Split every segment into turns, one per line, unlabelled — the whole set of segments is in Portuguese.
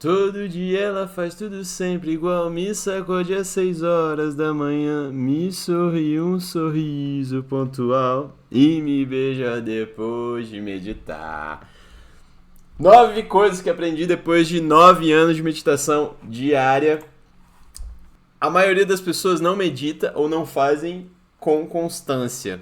Todo dia ela faz tudo sempre igual. Me sacode às 6 horas da manhã. Me sorri um sorriso pontual. E me beija depois de meditar. 9 coisas que aprendi depois de 9 anos de meditação diária. A maioria das pessoas não medita ou não fazem com constância.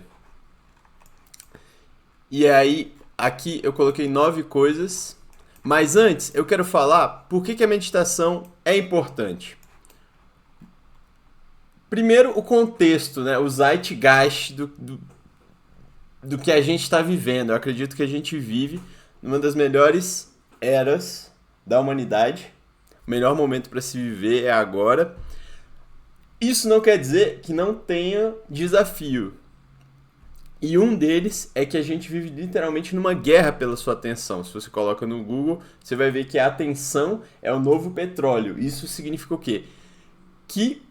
E aí, aqui eu coloquei 9 coisas. Mas antes, eu quero falar por que a meditação é importante. Primeiro, o contexto, né? O zeitgeist do que a gente está vivendo. Eu acredito que a gente vive numa das melhores eras da humanidade. O melhor momento para se viver é agora. Isso não quer dizer que não tenha desafio. E um deles é que a gente vive literalmente numa guerra pela sua atenção. Se você coloca no Google, você vai ver que a atenção é o novo petróleo. Isso significa o quê? Que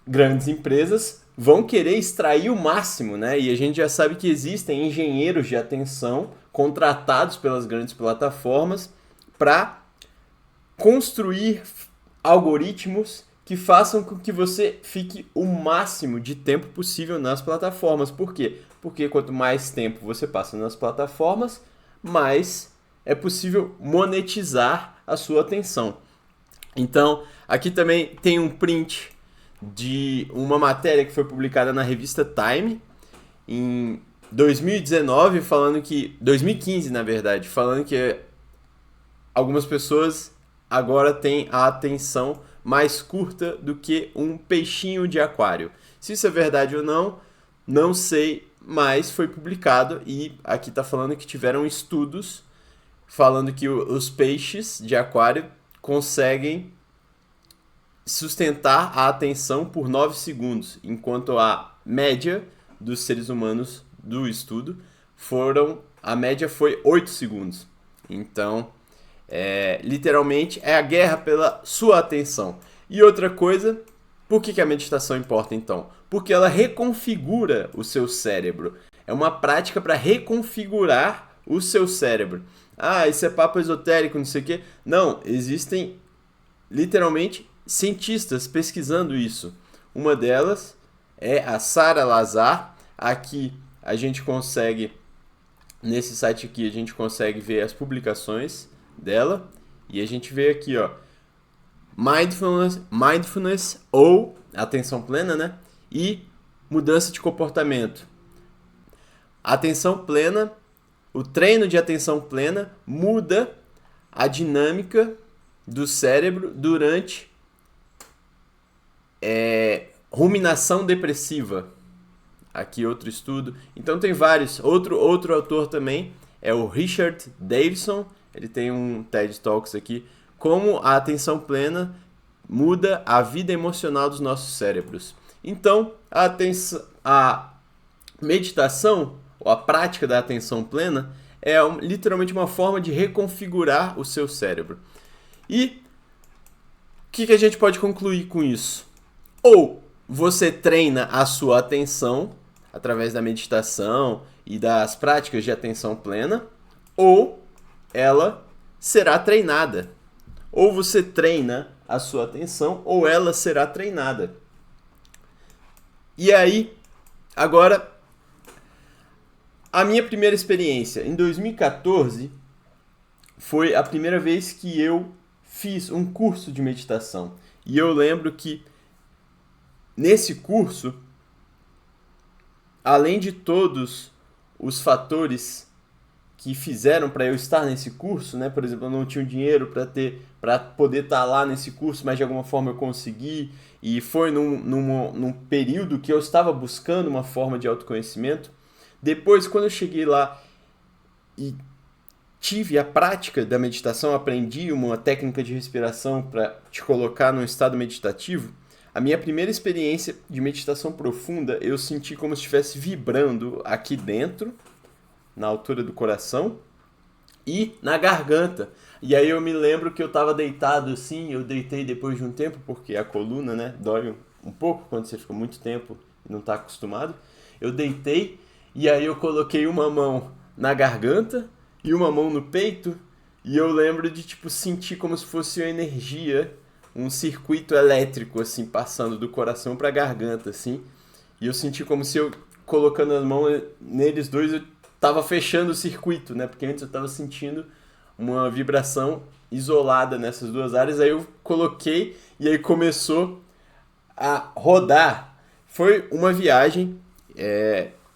grandes empresas vão querer extrair o máximo, né? E a gente já sabe que existem engenheiros de atenção contratados pelas grandes plataformas para construir algoritmos que façam com que você fique o máximo de tempo possível nas plataformas. Por quê? Porque quanto mais tempo você passa nas plataformas, mais é possível monetizar a sua atenção. Então, aqui também tem um print de uma matéria que foi publicada na revista Time em 2019, falando que 2015, na verdade, falando que algumas pessoas agora têm a atenção mais curta do que um peixinho de aquário. Se isso é verdade ou não, não sei, mas foi publicado e aqui está falando que tiveram estudos falando que os peixes de aquário conseguem sustentar a atenção por 9 segundos, enquanto a média dos seres humanos do estudo a média foi 8 segundos. Então, literalmente é a guerra pela sua atenção. E outra coisa, por que a meditação importa então? Porque ela reconfigura o seu cérebro. É uma prática para reconfigurar o seu cérebro. Ah, isso é papo esotérico, não sei o quê. Não, existem literalmente cientistas pesquisando isso. Uma delas é a Sara Lazar. Aqui a gente consegue, nesse site aqui, a gente consegue ver as publicações dela. E a gente vê aqui, ó, mindfulness ou atenção plena, né? E mudança de comportamento. Atenção plena, o treino de atenção plena muda a dinâmica do cérebro durante ruminação depressiva. Aqui outro estudo. Então tem vários. Outro autor também é o Richard Davidson. Ele tem um TED Talks aqui. Como a atenção plena muda a vida emocional dos nossos cérebros. Então, a meditação, ou a prática da atenção plena, é literalmente uma forma de reconfigurar o seu cérebro. E o que a gente pode concluir com isso? Ou você treina a sua atenção através da meditação e das práticas de atenção plena, ou ela será treinada. Ou você treina a sua atenção, ou ela será treinada. E aí, agora, a minha primeira experiência. Em 2014, foi a primeira vez que eu fiz um curso de meditação. E eu lembro que, nesse curso, além de todos os fatores que fizeram para eu estar nesse curso, né? Por exemplo, eu não tinha dinheiro para poder estar lá nesse curso, mas de alguma forma eu consegui, e foi num período que eu estava buscando uma forma de autoconhecimento. Depois, quando eu cheguei lá e tive a prática da meditação, aprendi uma técnica de respiração para te colocar num estado meditativo, a minha primeira experiência de meditação profunda, eu senti como se estivesse vibrando aqui dentro, na altura do coração e na garganta. E aí eu me lembro que eu estava deitado assim, eu deitei depois de um tempo, porque a coluna, né, dói um pouco quando você fica muito tempo e não está acostumado. Eu deitei e aí eu coloquei uma mão na garganta e uma mão no peito E eu lembro de, tipo, sentir como se fosse uma energia, um circuito elétrico, assim, passando do coração pra garganta, assim. E eu senti como se eu, colocando as mãos neles dois, eu tava fechando o circuito, né? Porque antes eu tava sentindo uma vibração isolada nessas duas áreas. Aí eu coloquei e aí começou a rodar. Foi uma viagem,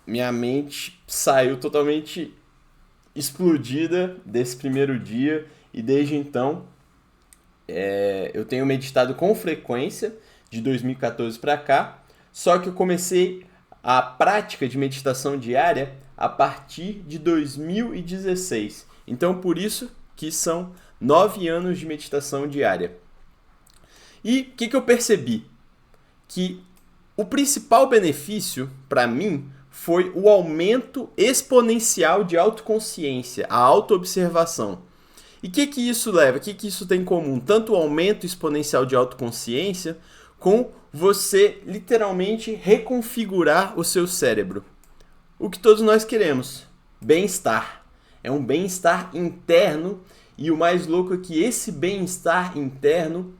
minha mente saiu totalmente explodida desse primeiro dia e desde então eu tenho meditado com frequência de 2014 para cá, só que eu comecei a prática de meditação diária a partir de 2016. Então por isso que são 9 anos de meditação diária. E o que eu percebi? Que o principal benefício para mim foi o aumento exponencial de autoconsciência, a autoobservação. E o que isso leva? O que isso tem em comum? Tanto o aumento exponencial de autoconsciência, com você literalmente reconfigurar o seu cérebro. O que todos nós queremos: bem-estar. É um bem-estar interno, e o mais louco é que esse bem-estar interno,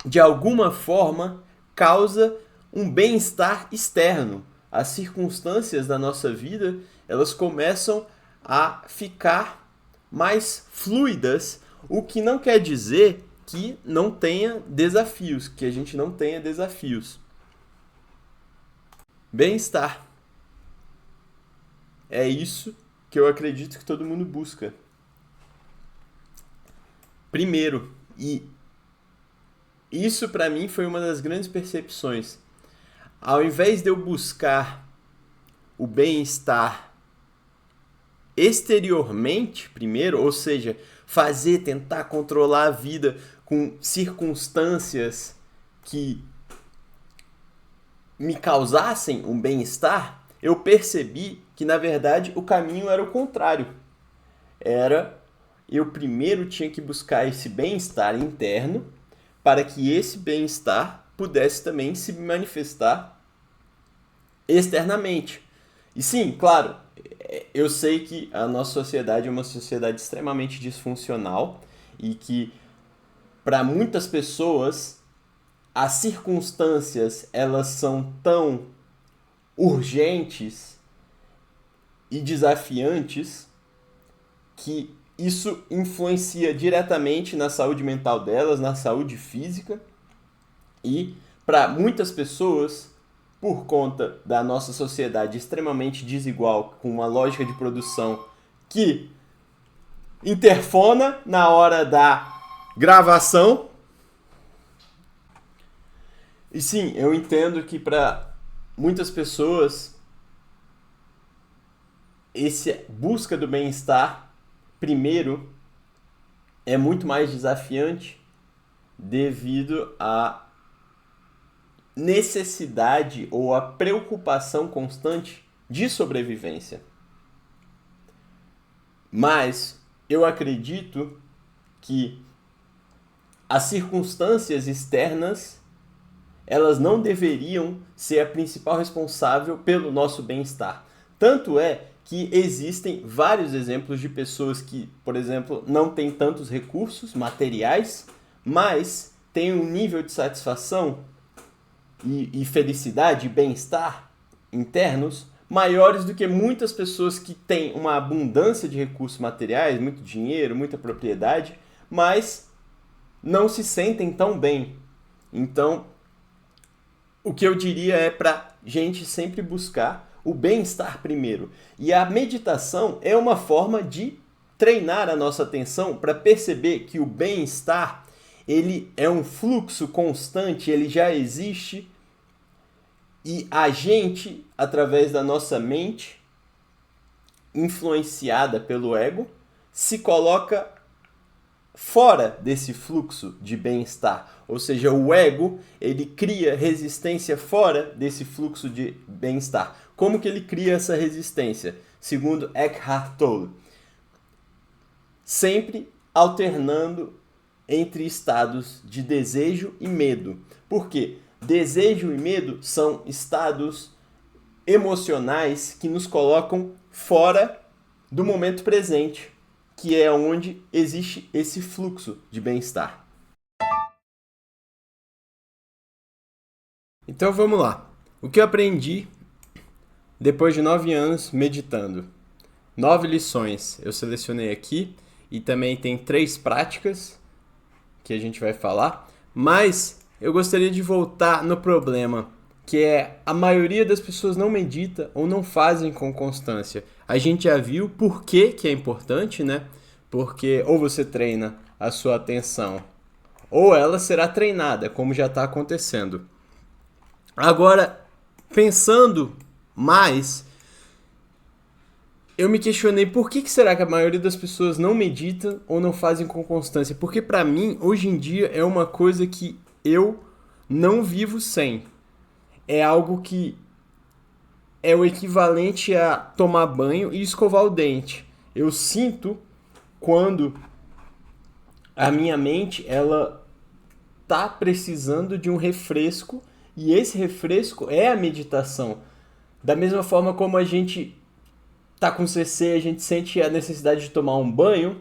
de alguma forma, causa um bem-estar externo. As circunstâncias da nossa vida, elas começam a ficar mais fluidas, o que não quer dizer que não tenha desafios, que a gente não tenha desafios. Bem-estar. É isso que eu acredito que todo mundo busca. Primeiro, e isso para mim foi uma das grandes percepções. Ao invés de eu buscar o bem-estar exteriormente primeiro, ou seja, tentar controlar a vida com circunstâncias que me causassem um bem-estar, eu percebi que na verdade o caminho era o contrário. Eu primeiro tinha que buscar esse bem-estar interno para que esse bem-estar pudesse também se manifestar externamente. E sim, claro, eu sei que a nossa sociedade é uma sociedade extremamente disfuncional e que para muitas pessoas as circunstâncias elas são tão urgentes e desafiantes que isso influencia diretamente na saúde mental delas, na saúde física, e para muitas pessoas, por conta da nossa sociedade extremamente desigual, com uma lógica de produção que interfona na hora da gravação. E sim, eu entendo que para muitas pessoas essa busca do bem-estar primeiro é muito mais desafiante devido à necessidade ou à preocupação constante de sobrevivência. Mas eu acredito que as circunstâncias externas elas não deveriam ser a principal responsável pelo nosso bem-estar. Tanto é que existem vários exemplos de pessoas que, por exemplo, não têm tantos recursos materiais, mas têm um nível de satisfação e felicidade e bem-estar internos maiores do que muitas pessoas que têm uma abundância de recursos materiais, muito dinheiro, muita propriedade, mas não se sentem tão bem. Então, o que eu diria é para gente sempre buscar o bem-estar primeiro. E a meditação é uma forma de treinar a nossa atenção para perceber que o bem-estar ele é um fluxo constante, ele já existe e a gente, através da nossa mente, influenciada pelo ego, se coloca fora desse fluxo de bem-estar. Ou seja, o ego, ele cria resistência fora desse fluxo de bem-estar. Como que ele cria essa resistência? Segundo Eckhart Tolle, sempre alternando entre estados de desejo e medo. Por quê? Desejo e medo são estados emocionais que nos colocam fora do momento presente. que é onde existe esse fluxo de bem-estar. Então vamos lá. O que eu aprendi depois de 9 anos meditando? 9 lições eu selecionei aqui e também tem 3 práticas que a gente vai falar, mas eu gostaria de voltar no problema, que é a maioria das pessoas não medita ou não fazem com constância. A gente já viu por que é importante, né? Porque ou você treina a sua atenção ou ela será treinada, como já está acontecendo. Agora, pensando mais, eu me questionei por que será que a maioria das pessoas não medita ou não fazem com constância. Porque para mim, hoje em dia, é uma coisa que eu não vivo sem. É algo que é o equivalente a tomar banho e escovar o dente. Eu sinto quando a minha mente ela tá precisando de um refresco e esse refresco é a meditação. Da mesma forma como a gente tá com CC, a gente sente a necessidade de tomar um banho,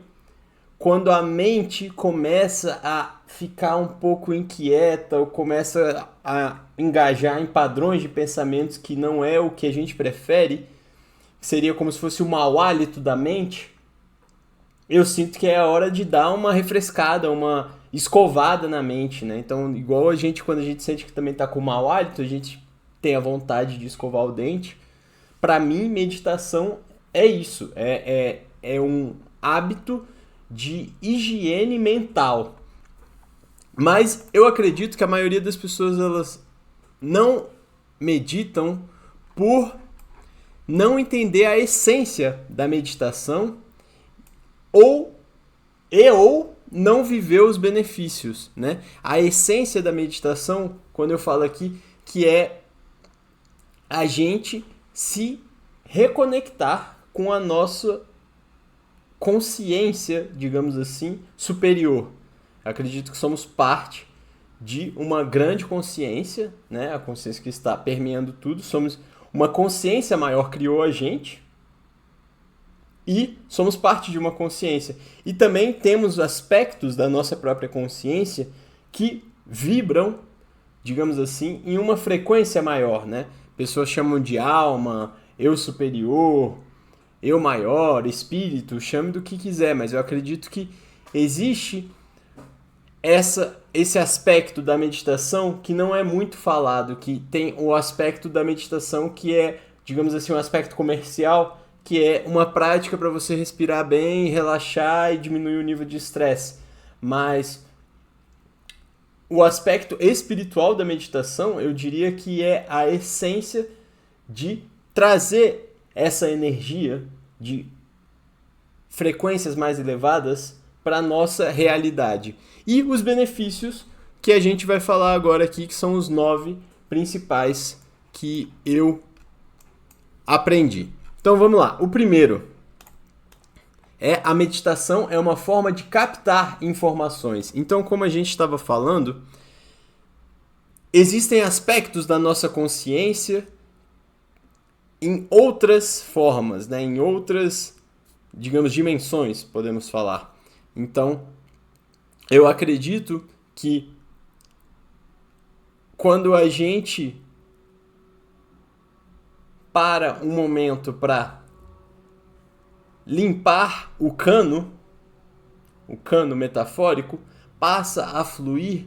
quando a mente começa a ficar um pouco inquieta ou começa a engajar em padrões de pensamentos que não é o que a gente prefere, seria como se fosse o mau hálito da mente, eu sinto que é a hora de dar uma refrescada, uma escovada na mente, né? Então, igual a gente, quando a gente sente que também tá com mau hálito, a gente tem a vontade de escovar o dente. Para mim, meditação é isso, é um hábito de higiene mental. Mas eu acredito que a maioria das pessoas elas não meditam por não entender a essência da meditação ou não viver os benefícios, né? A essência da meditação, quando eu falo aqui, que é a gente se reconectar com a nossa consciência, digamos assim, superior. Acredito que somos parte de uma grande consciência, né? A consciência que está permeando tudo. Somos uma consciência maior criou a gente e somos parte de uma consciência. E também temos aspectos da nossa própria consciência que vibram, digamos assim, em uma frequência maior, né? Pessoas chamam de alma, eu superior, eu maior, espírito, chame do que quiser, mas eu acredito que existe esse aspecto da meditação que não é muito falado, que tem o aspecto da meditação que é, digamos assim, um aspecto comercial, que é uma prática para você respirar bem, relaxar e diminuir o nível de estresse. Mas o aspecto espiritual da meditação, eu diria que é a essência de trazer essa energia de frequências mais elevadas para a nossa realidade. E os benefícios que a gente vai falar agora aqui, que são os 9 principais que eu aprendi. Então vamos lá. O primeiro é a meditação é uma forma de captar informações. Então, como a gente estava falando, existem aspectos da nossa consciência em outras formas, né? Em outras, digamos, dimensões, podemos falar. Então, eu acredito que quando a gente para um momento para limpar o cano metafórico, passa a fluir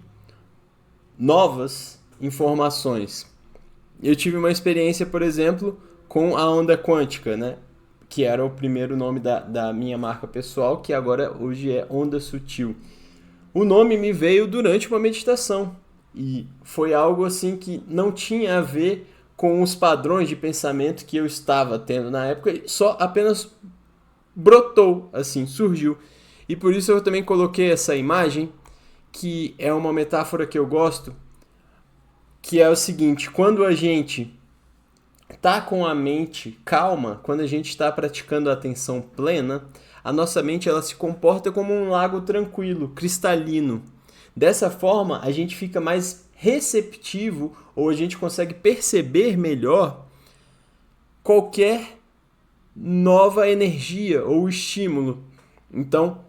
novas informações. Eu tive uma experiência, por exemplo, com a onda quântica, né? Que era o primeiro nome da minha marca pessoal, que agora hoje é Onda Sutil. O nome me veio durante uma meditação e foi algo assim que não tinha a ver com os padrões de pensamento que eu estava tendo na época, só apenas brotou, assim, surgiu. E por isso eu também coloquei essa imagem, que é uma metáfora que eu gosto, que é o seguinte: quando a gente tá com a mente calma, quando a gente está praticando a atenção plena, a nossa mente ela se comporta como um lago tranquilo, cristalino. Dessa forma, a gente fica mais receptivo ou a gente consegue perceber melhor qualquer nova energia ou estímulo. Então,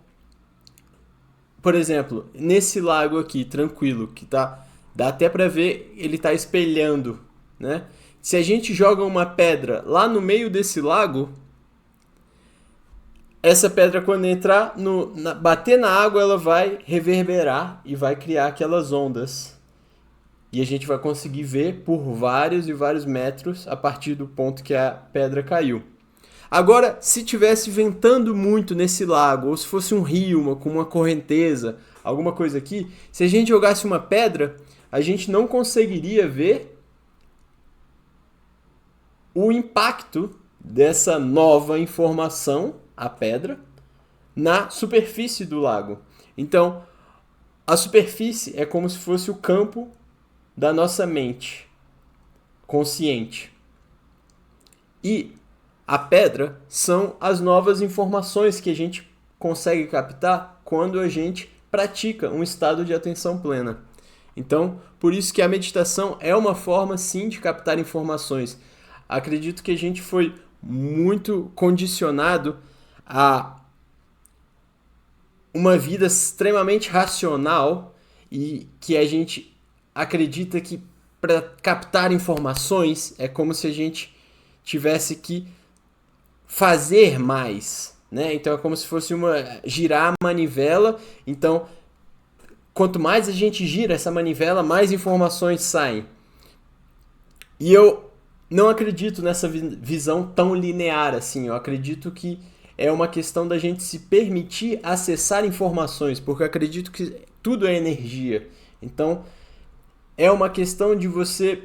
por exemplo, nesse lago aqui, tranquilo, que tá, dá até para ver, ele tá espelhando, né? Se a gente joga uma pedra lá no meio desse lago, essa pedra quando entrar, bater na água, ela vai reverberar e vai criar aquelas ondas. E a gente vai conseguir ver por vários e vários metros a partir do ponto que a pedra caiu. Agora, se tivesse ventando muito nesse lago, ou se fosse um rio, com uma correnteza, alguma coisa aqui, se a gente jogasse uma pedra, a gente não conseguiria ver o impacto dessa nova informação, a pedra, na superfície do lago. Então, a superfície é como se fosse o campo da nossa mente consciente. E a pedra são as novas informações que a gente consegue captar quando a gente pratica um estado de atenção plena. Então, por isso que a meditação é uma forma, sim, de captar informações. Acredito que a gente foi muito condicionado a uma vida extremamente racional e que a gente acredita que para captar informações é como se a gente tivesse que fazer mais, né? Então é como se fosse girar a manivela. Então, quanto mais a gente gira essa manivela, mais informações saem. E eu não acredito nessa visão tão linear assim. Eu acredito que é uma questão da gente se permitir acessar informações, porque eu acredito que tudo é energia. Então, é uma questão de você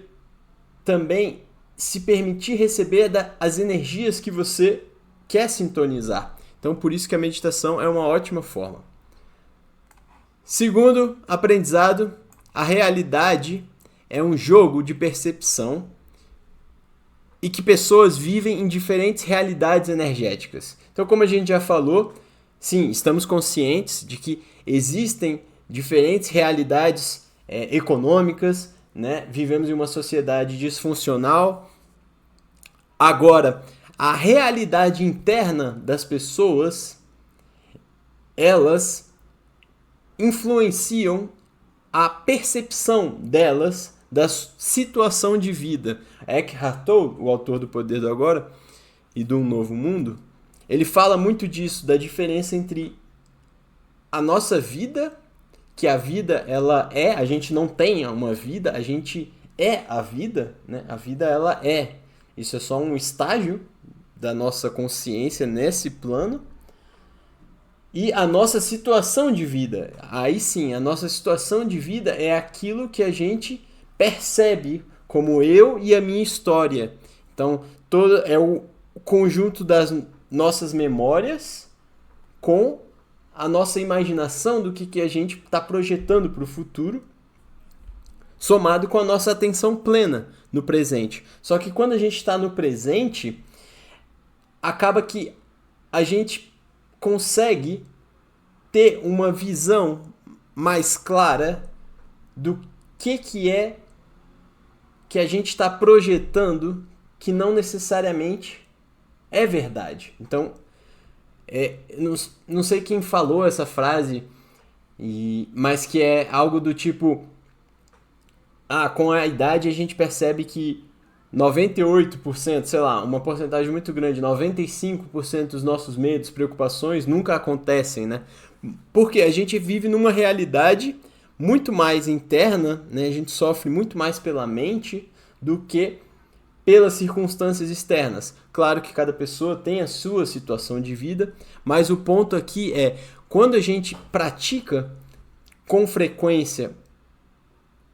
também se permitir receber as energias que você quer sintonizar. Então, por isso que a meditação é uma ótima forma. Segundo aprendizado, a realidade é um jogo de percepção e que pessoas vivem em diferentes realidades energéticas. Então, como a gente já falou, sim, estamos conscientes de que existem diferentes realidades econômicas, né? Vivemos em uma sociedade disfuncional. Agora, a realidade interna das pessoas, elas influenciam a percepção delas da situação de vida. Eckhart Tolle, o autor do Poder do Agora e do Um Novo Mundo, ele fala muito disso, da diferença entre a nossa vida, que a vida ela é, a gente não tem uma vida, a gente é a vida, né? A vida ela é. Isso é só um estágio da nossa consciência nesse plano. E a nossa situação de vida, aí sim, a nossa situação de vida é aquilo que a gente percebe como eu e a minha história. Então, todo é o conjunto das nossas memórias com a nossa imaginação do que a gente está projetando para o futuro, somado com a nossa atenção plena no presente. Só que quando a gente está no presente, acaba que a gente consegue ter uma visão mais clara do que é que a gente está projetando que não necessariamente é verdade. Então, não sei quem falou essa frase, mas que é algo do tipo: com a idade a gente percebe que 98%, sei lá, uma porcentagem muito grande, 95% dos nossos medos, preocupações nunca acontecem, né? Porque a gente vive numa realidade muito mais interna, né? A gente sofre muito mais pela mente do que pelas circunstâncias externas. Claro que cada pessoa tem a sua situação de vida, mas o ponto aqui é, quando a gente pratica com frequência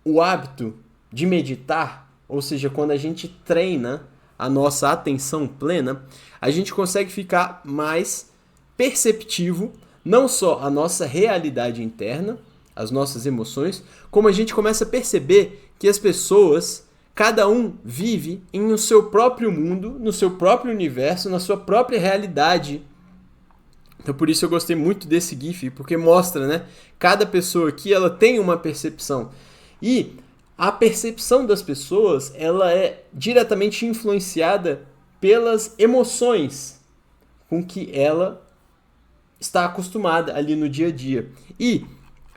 o hábito de meditar, ou seja, quando a gente treina a nossa atenção plena, a gente consegue ficar mais perceptivo, não só a nossa realidade interna, as nossas emoções, como a gente começa a perceber que as pessoas, cada um vive em o seu próprio mundo, no seu próprio universo, na sua própria realidade. Então por isso eu gostei muito desse GIF, porque mostra, né? Cada pessoa aqui, ela tem uma percepção. E a percepção das pessoas, ela é diretamente influenciada pelas emoções com que ela está acostumada ali no dia a dia. E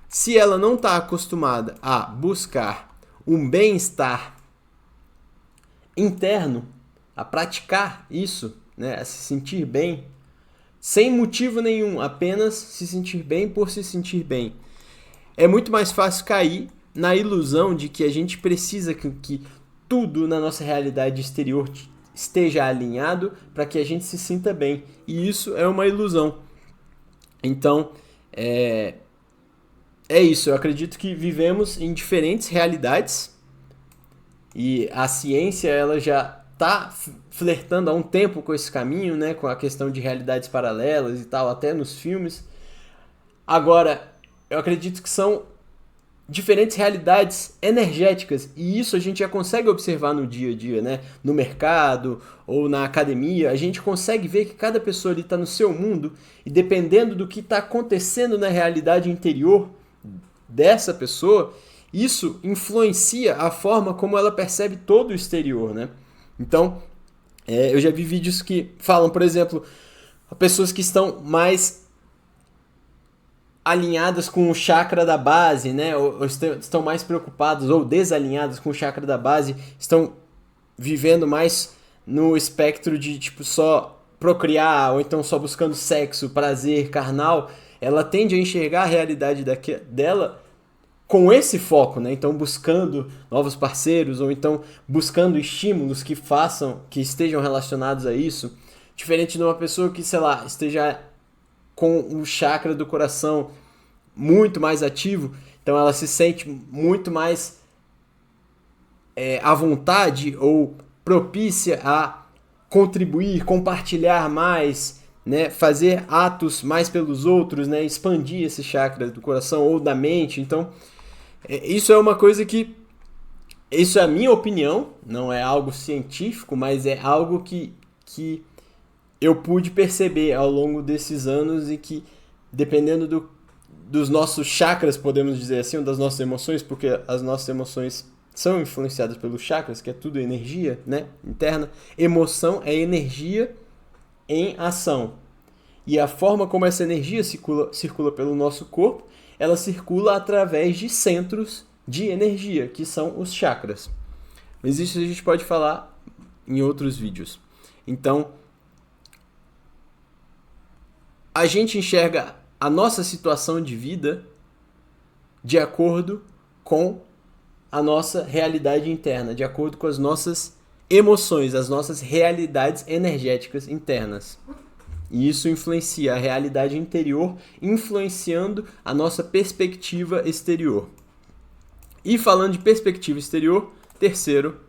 se ela não está acostumada a buscar um bem-estar interno, a praticar isso, né, a se sentir bem, sem motivo nenhum, apenas se sentir bem por se sentir bem, é muito mais fácil cair na ilusão de que a gente precisa que tudo na nossa realidade exterior esteja alinhado para que a gente se sinta bem. E isso é uma ilusão. Então, é isso. Eu acredito que vivemos em diferentes realidades e a ciência ela já está flertando há um tempo com esse caminho, né, com a questão de realidades paralelas e tal, até nos filmes. Agora, eu acredito que são diferentes realidades energéticas e isso a gente já consegue observar no dia a dia, né? No mercado ou na academia, a gente consegue ver que cada pessoa ali está no seu mundo e dependendo do que está acontecendo na realidade interior dessa pessoa, isso influencia a forma como ela percebe todo o exterior, né? Então, eu já vi vídeos que falam, por exemplo, pessoas que estão mais alinhadas com o chakra da base, né? Ou estão mais preocupadas ou desalinhadas com o chakra da base, estão vivendo mais no espectro de tipo só procriar ou então só buscando sexo, prazer carnal, ela tende a enxergar a realidade dela com esse foco, né? Então buscando novos parceiros ou então buscando estímulos que estejam relacionados a isso, diferente de uma pessoa que, sei lá, esteja com o chakra do coração muito mais ativo, então ela se sente muito mais à vontade ou propícia a contribuir, compartilhar mais, né, fazer atos mais pelos outros, né, expandir esse chakra do coração ou da mente. Então, isso é uma coisa que, isso é a minha opinião, não é algo científico, mas é algo que eu pude perceber ao longo desses anos e que, dependendo dos nossos chakras, podemos dizer assim, ou das nossas emoções, porque as nossas emoções são influenciadas pelos chakras, que é tudo energia, né, interna. Emoção é energia em ação. E a forma como essa energia circula pelo nosso corpo, ela circula através de centros de energia, que são os chakras. Mas isso a gente pode falar em outros vídeos. Então, a gente enxerga a nossa situação de vida de acordo com a nossa realidade interna, de acordo com as nossas emoções, as nossas realidades energéticas internas. E isso influencia a realidade interior, influenciando a nossa perspectiva exterior. E falando de perspectiva exterior, terceiro,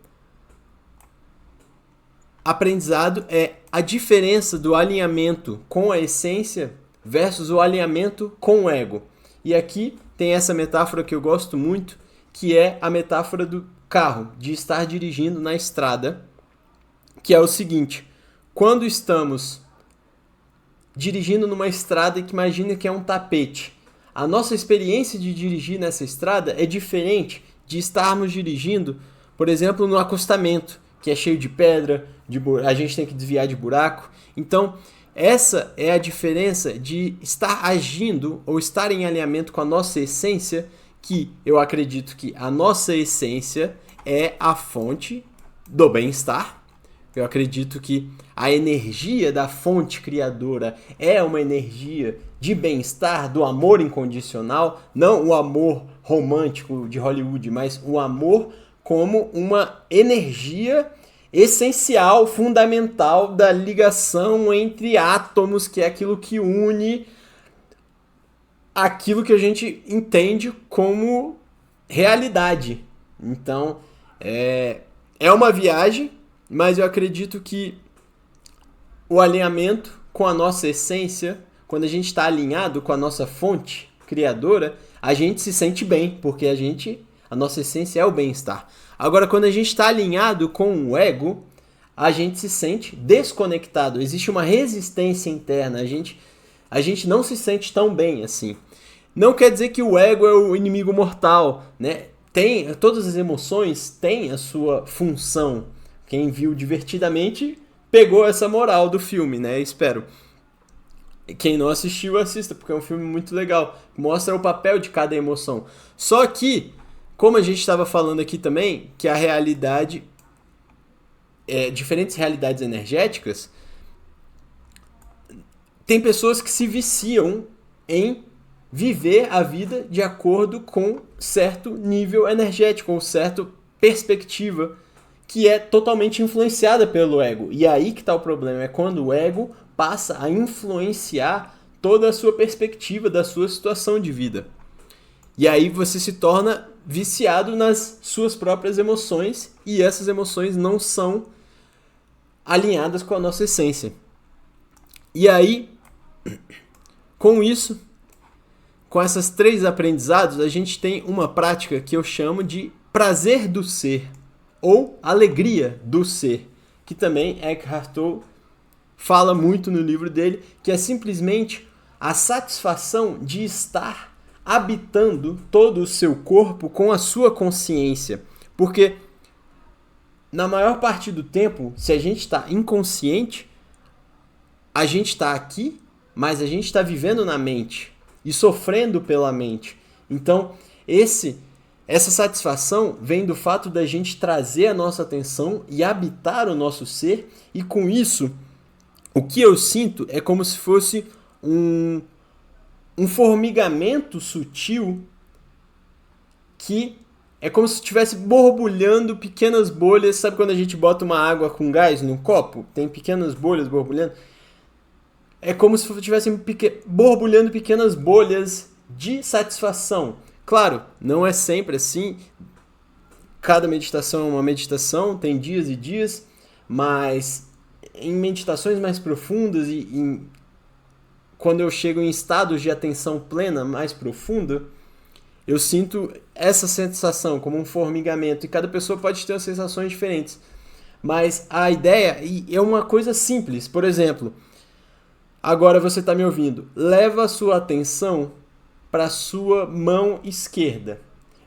aprendizado é a diferença do alinhamento com a essência versus o alinhamento com o ego. E aqui tem essa metáfora que eu gosto muito, que é a metáfora do carro, de estar dirigindo na estrada, que é o seguinte: quando estamos dirigindo numa estrada que imagina que é um tapete, a nossa experiência de dirigir nessa estrada é diferente de estarmos dirigindo, por exemplo, no acostamento, que é cheio de pedra, a gente tem que desviar de buraco. Então, essa é a diferença de estar agindo ou estar em alinhamento com a nossa essência, que eu acredito que a nossa essência é a fonte do bem-estar. Eu acredito que a energia da fonte criadora é uma energia de bem-estar, do amor incondicional, não o amor romântico de Hollywood, mas o amor como uma energia essencial, fundamental da ligação entre átomos, que é aquilo que une aquilo que a gente entende como realidade. Então, é uma viagem, mas eu acredito que o alinhamento com a nossa essência, quando a gente está alinhado com a nossa fonte criadora, a gente se sente bem, porque a nossa essência é o bem-estar. Agora, quando a gente está alinhado com o ego, a gente se sente desconectado. Existe uma resistência interna. A gente não se sente tão bem assim. Não quer dizer que o ego é o inimigo mortal, né? Todas as emoções têm a sua função. Quem viu Divertidamente pegou essa moral do filme, né? Espero. Quem não assistiu, assista, porque é um filme muito legal. Mostra o papel de cada emoção. Só que, como a gente estava falando aqui também, que a realidade, diferentes realidades energéticas, tem pessoas que se viciam em viver a vida de acordo com certo nível energético, com certa perspectiva, que é totalmente influenciada pelo ego. E aí que está o problema, é quando o ego passa a influenciar toda a sua perspectiva da sua situação de vida. E aí você se torna viciado nas suas próprias emoções, e essas emoções não são alinhadas com a nossa essência. E aí, com isso, com esses 3 aprendizados, a gente tem uma prática que eu chamo de prazer do ser, ou alegria do ser, que também Eckhart Tolle fala muito no livro dele, que é simplesmente a satisfação de estar habitando todo o seu corpo com a sua consciência. Porque na maior parte do tempo, se a gente está inconsciente, a gente está aqui, mas a gente está vivendo na mente e sofrendo pela mente. Então, essa satisfação vem do fato da gente trazer a nossa atenção e habitar o nosso ser, e com isso, o que eu sinto é como se fosse um formigamento sutil, que é como se estivesse borbulhando pequenas bolhas. Sabe quando a gente bota uma água com gás num copo? Tem pequenas bolhas borbulhando. É como se estivessem borbulhando pequenas bolhas de satisfação. Claro, não é sempre assim. Cada meditação é uma meditação, tem dias e dias, mas em meditações mais profundas quando eu chego em estados de atenção plena mais profunda, eu sinto essa sensação como um formigamento, e cada pessoa pode ter sensações diferentes. Mas a ideia é uma coisa simples. Por exemplo, agora você está me ouvindo. Leva a sua atenção para a sua mão esquerda.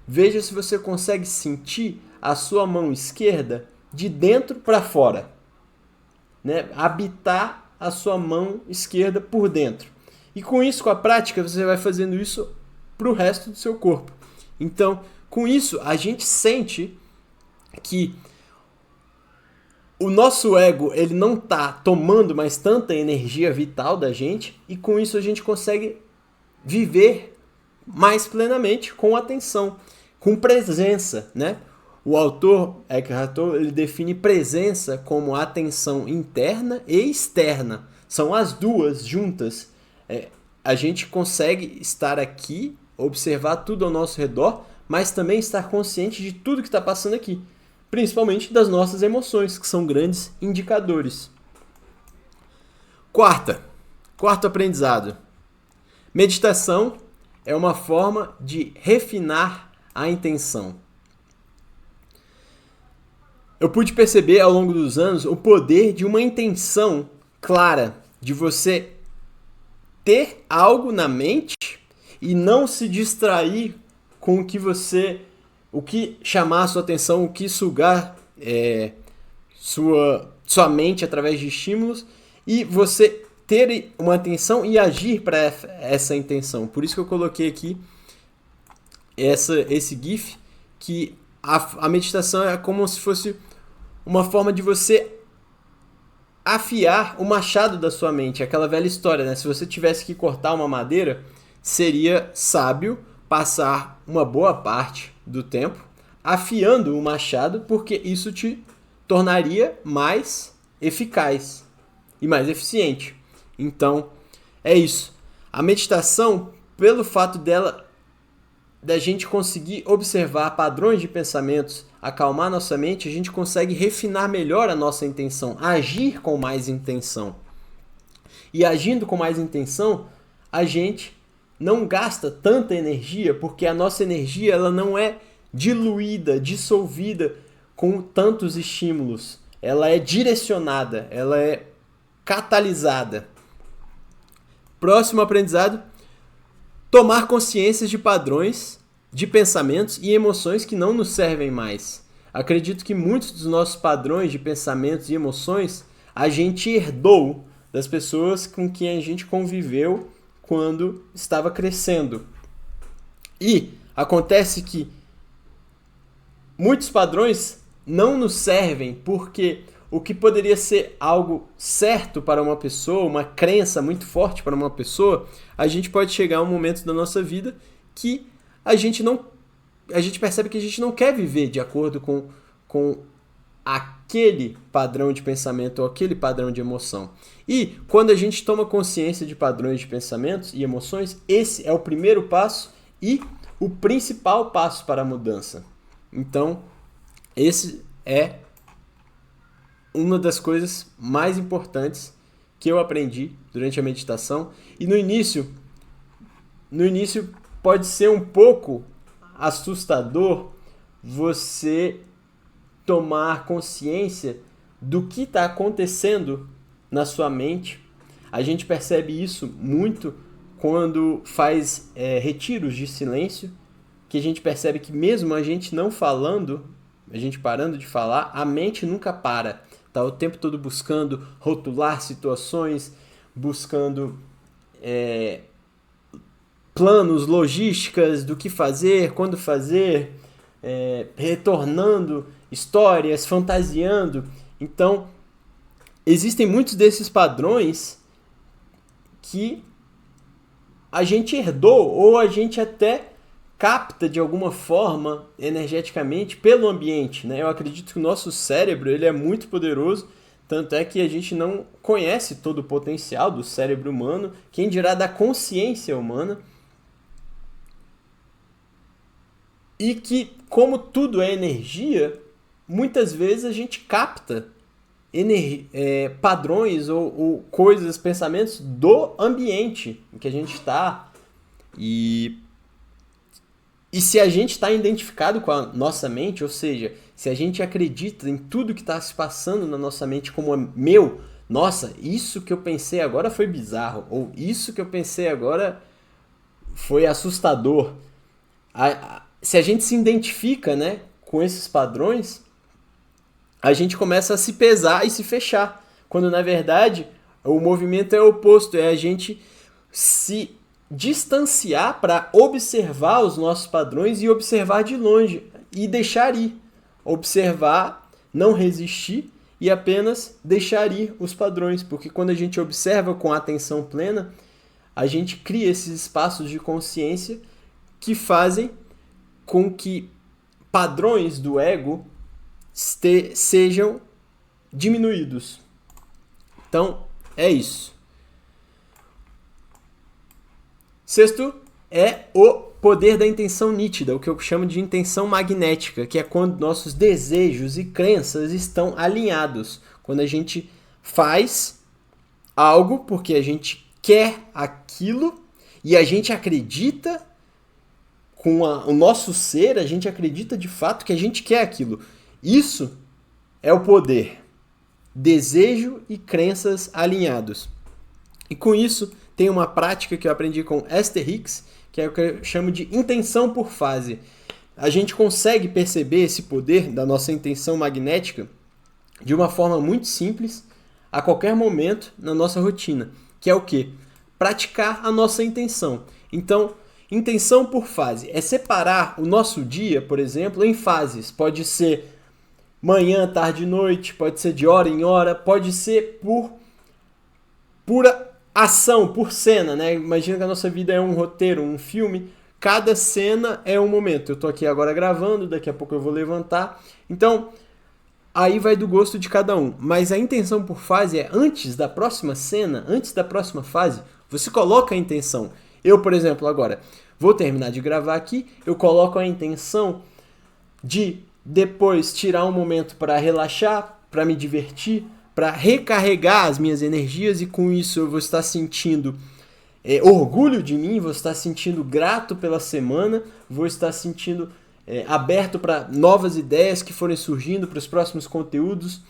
Veja se você consegue sentir a sua mão esquerda de dentro para fora. Né? Habitar a sua mão esquerda por dentro. E com isso, com a prática, você vai fazendo isso para o resto do seu corpo. Então, com isso, a gente sente que o nosso ego, ele não está tomando mais tanta energia vital da gente, e com isso a gente consegue viver mais plenamente com atenção, com presença, né? O autor Eckhart Tolle, ele define presença como atenção interna e externa. São as duas juntas. A gente consegue estar aqui, observar tudo ao nosso redor, mas também estar consciente de tudo que está passando aqui. Principalmente das nossas emoções, que são grandes indicadores. Quarto aprendizado. Meditação é uma forma de refinar a intenção. Eu pude perceber ao longo dos anos o poder de uma intenção clara, de você ter algo na mente e não se distrair com o que chamar a sua atenção, o que sugar sua mente através de estímulos, e você ter uma atenção e agir para essa intenção. Por isso que eu coloquei aqui esse GIF, que a meditação é como se fosse uma forma de você afiar o machado da sua mente. Aquela velha história, né? Se você tivesse que cortar uma madeira, seria sábio passar uma boa parte do tempo afiando o machado, porque isso te tornaria mais eficaz e mais eficiente. Então, é isso. A meditação, pelo fato da gente conseguir observar padrões de pensamentos, acalmar nossa mente, a gente consegue refinar melhor a nossa intenção, agir com mais intenção. E agindo com mais intenção, a gente não gasta tanta energia, porque a nossa energia ela não é diluída, dissolvida com tantos estímulos. Ela é direcionada, ela é catalisada. Próximo aprendizado: tomar consciência de padrões, de pensamentos e emoções que não nos servem mais. Acredito que muitos dos nossos padrões de pensamentos e emoções a gente herdou das pessoas com quem a gente conviveu quando estava crescendo. E acontece que muitos padrões não nos servem porque o que poderia ser algo certo para uma pessoa, uma crença muito forte para uma pessoa, a gente pode chegar a um momento da nossa vida que a gente percebe que a gente não quer viver de acordo com aquele padrão de pensamento ou aquele padrão de emoção. E quando a gente toma consciência de padrões de pensamentos e emoções, esse é o primeiro passo e o principal passo para a mudança. Então, esse é uma das coisas mais importantes que eu aprendi durante a meditação. E no início pode ser um pouco assustador você tomar consciência do que está acontecendo na sua mente. A gente percebe isso muito quando faz retiros de silêncio, que a gente percebe que mesmo a gente não falando, a gente parando de falar, a mente nunca para. Tá o tempo todo buscando rotular situações, buscando planos, logísticas do que fazer, quando fazer, retornando histórias, fantasiando. Então, existem muitos desses padrões que a gente herdou ou a gente até capta de alguma forma energeticamente pelo ambiente, né? Eu acredito que o nosso cérebro ele é muito poderoso, tanto é que a gente não conhece todo o potencial do cérebro humano, quem dirá da consciência humana, e que, como tudo é energia, muitas vezes a gente capta padrões ou coisas, pensamentos do ambiente em que a gente está. E se a gente está identificado com a nossa mente, ou seja, se a gente acredita em tudo que está se passando na nossa mente como meu, nossa, isso que eu pensei agora foi bizarro, ou isso que eu pensei agora foi assustador. Se a gente se identifica, né, com esses padrões, a gente começa a se pesar e se fechar, quando na verdade o movimento é o oposto, é a gente se distanciar para observar os nossos padrões e observar de longe e deixar ir. Observar, não resistir e apenas deixar ir os padrões, porque quando a gente observa com atenção plena, a gente cria esses espaços de consciência que fazem com que padrões do ego sejam diminuídos. Então, é isso. Sexto é o poder da intenção nítida, o que eu chamo de intenção magnética, que é quando nossos desejos e crenças estão alinhados. Quando a gente faz algo porque a gente quer aquilo e a gente acredita com o nosso ser, a gente acredita de fato que a gente quer aquilo. Isso é o poder. Desejo e crenças alinhados. E com isso, tem uma prática que eu aprendi com Esther Hicks, que é o que eu chamo de intenção por fase. A gente consegue perceber esse poder da nossa intenção magnética de uma forma muito simples, a qualquer momento na nossa rotina, que é o quê? Praticar a nossa intenção. Então, intenção por fase é separar o nosso dia, por exemplo, em fases. Pode ser manhã, tarde e noite, pode ser de hora em hora, pode ser por pura ação, por cena, né? Imagina que a nossa vida é um roteiro, um filme. Cada cena é um momento. Eu tô aqui agora gravando, daqui a pouco eu vou levantar. Então, aí vai do gosto de cada um. Mas a intenção por fase é antes da próxima cena, antes da próxima fase, você coloca a intenção. Eu, por exemplo, agora vou terminar de gravar aqui, eu coloco a intenção de depois tirar um momento para relaxar, para me divertir, para recarregar as minhas energias, e com isso eu vou estar sentindo orgulho de mim, vou estar sentindo grato pela semana, vou estar sentindo aberto para novas ideias que forem surgindo para os próximos conteúdos.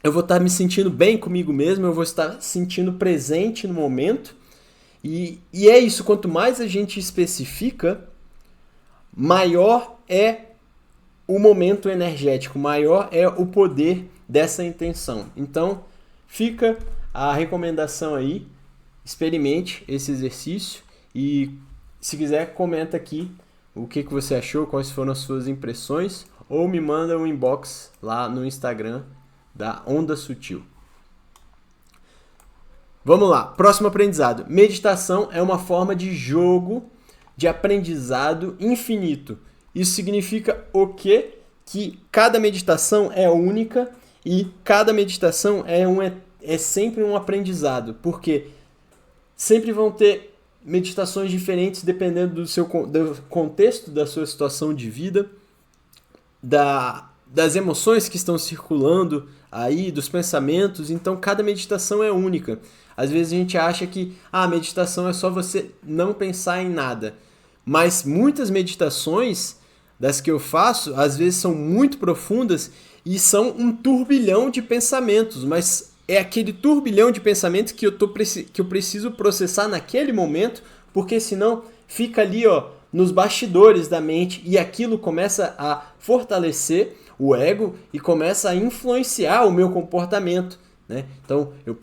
Eu vou estar me sentindo bem comigo mesmo, eu vou estar sentindo presente no momento. E é isso, quanto mais a gente especifica, maior é o momento energético, maior é o poder dessa intenção. Então, fica a recomendação aí, experimente esse exercício e se quiser comenta aqui o que você achou, quais foram as suas impressões ou me manda um inbox lá no Instagram da Onda Sutil. Vamos lá, próximo aprendizado. Meditação é uma forma de jogo de aprendizado infinito. Isso significa o quê? Que cada meditação é única e cada meditação é sempre um aprendizado, porque sempre vão ter meditações diferentes dependendo do contexto, da sua situação de vida, das emoções que estão circulando aí, dos pensamentos. Então cada meditação é única. Às vezes a gente acha que a meditação é só você não pensar em nada, mas muitas meditações das que eu faço às vezes são muito profundas e são um turbilhão de pensamentos, mas é aquele turbilhão de pensamentos que eu preciso processar naquele momento, porque senão fica ali, ó, nos bastidores da mente e aquilo começa a fortalecer o ego e começa a influenciar o meu comportamento, né? Então eu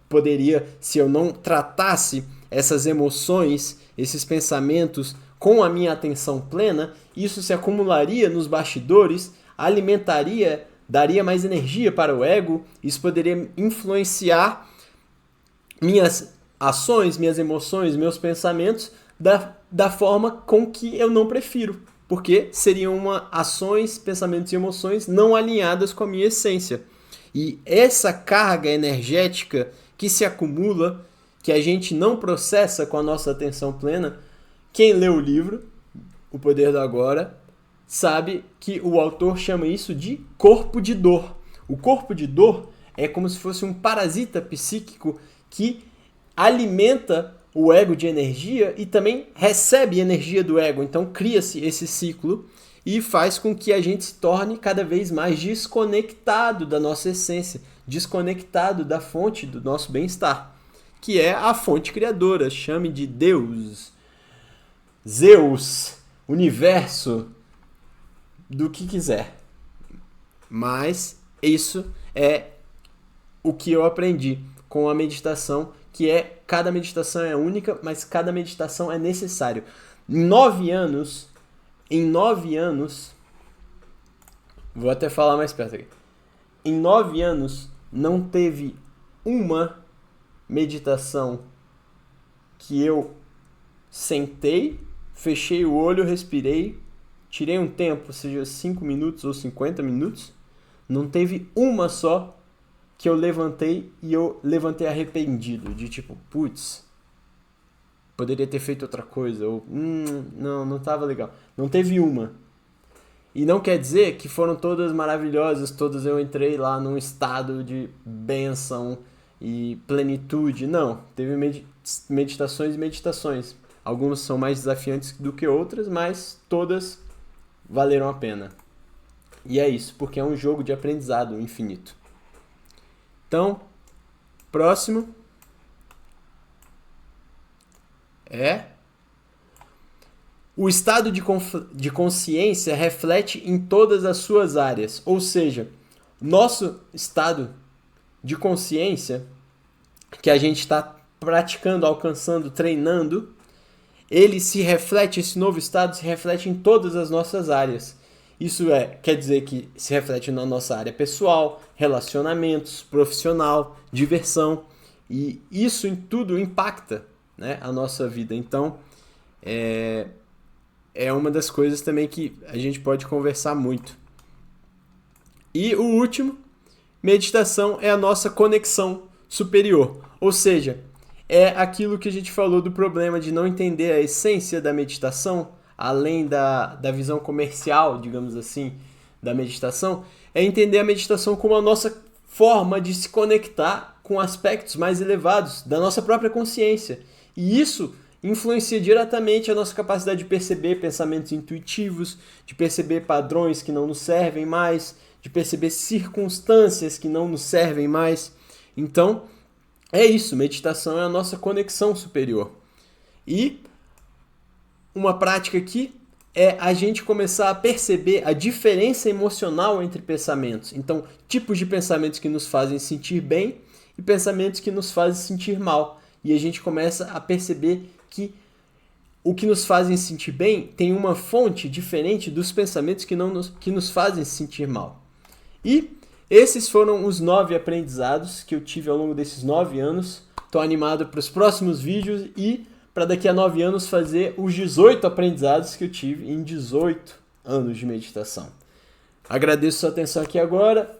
poderia, se eu não tratasse essas emoções, esses pensamentos com a minha atenção plena, isso se acumularia nos bastidores, alimentaria, daria mais energia para o ego, isso poderia influenciar minhas ações, minhas emoções, meus pensamentos da forma com que eu não prefiro, porque seriam ações, pensamentos e emoções não alinhadas com a minha essência. E essa carga energética que se acumula, que a gente não processa com a nossa atenção plena, quem lê o livro, O Poder do Agora, sabe que o autor chama isso de corpo de dor. O corpo de dor é como se fosse um parasita psíquico que alimenta o ego de energia e também recebe energia do ego. Então cria-se esse ciclo e faz com que a gente se torne cada vez mais desconectado da nossa essência, desconectado da fonte do nosso bem-estar, que é a fonte criadora. Chame de Deus, Zeus, universo, do que quiser. Mas isso é o que eu aprendi com a meditação, que é cada meditação é única, mas cada meditação é necessário. Em 9 anos, vou até falar mais perto aqui. Em 9 anos não teve uma meditação que eu sentei, fechei o olho, respirei, tirei um tempo, seja 5 minutos ou 50 minutos, não teve uma só que eu levantei e eu levantei arrependido, de tipo, putz, poderia ter feito outra coisa, ou não estava legal. Não teve uma. E não quer dizer que foram todas maravilhosas, todas eu entrei lá num estado de bênção e plenitude. Não, teve meditações e meditações. Algumas são mais desafiantes do que outras, mas todas valeram a pena. E é isso, porque é um jogo de aprendizado infinito. Então, próximo é: o estado de consciência reflete em todas as suas áreas. Ou seja, nosso estado de consciência, que a gente está praticando, alcançando, treinando, esse novo estado se reflete em todas as nossas áreas. Isso quer dizer que se reflete na nossa área pessoal, relacionamentos, profissional, diversão, e isso em tudo impacta, né, a nossa vida. Então, é uma das coisas também que a gente pode conversar muito. E o último, meditação é a nossa conexão superior, ou seja, é aquilo que a gente falou do problema de não entender a essência da meditação, além da visão comercial, digamos assim, da meditação, é entender a meditação como a nossa forma de se conectar com aspectos mais elevados da nossa própria consciência. E isso influencia diretamente a nossa capacidade de perceber pensamentos intuitivos, de perceber padrões que não nos servem mais, de perceber circunstâncias que não nos servem mais. Então, é isso, meditação é a nossa conexão superior. E uma prática aqui é a gente começar a perceber a diferença emocional entre pensamentos. Então, tipos de pensamentos que nos fazem sentir bem e pensamentos que nos fazem sentir mal. E a gente começa a perceber que o que nos fazem sentir bem tem uma fonte diferente dos pensamentos que nos fazem sentir mal. E esses foram os 9 aprendizados que eu tive ao longo desses 9 anos. Estou animado para os próximos vídeos e para daqui a 9 anos fazer os 18 aprendizados que eu tive em 18 anos de meditação. Agradeço sua atenção aqui agora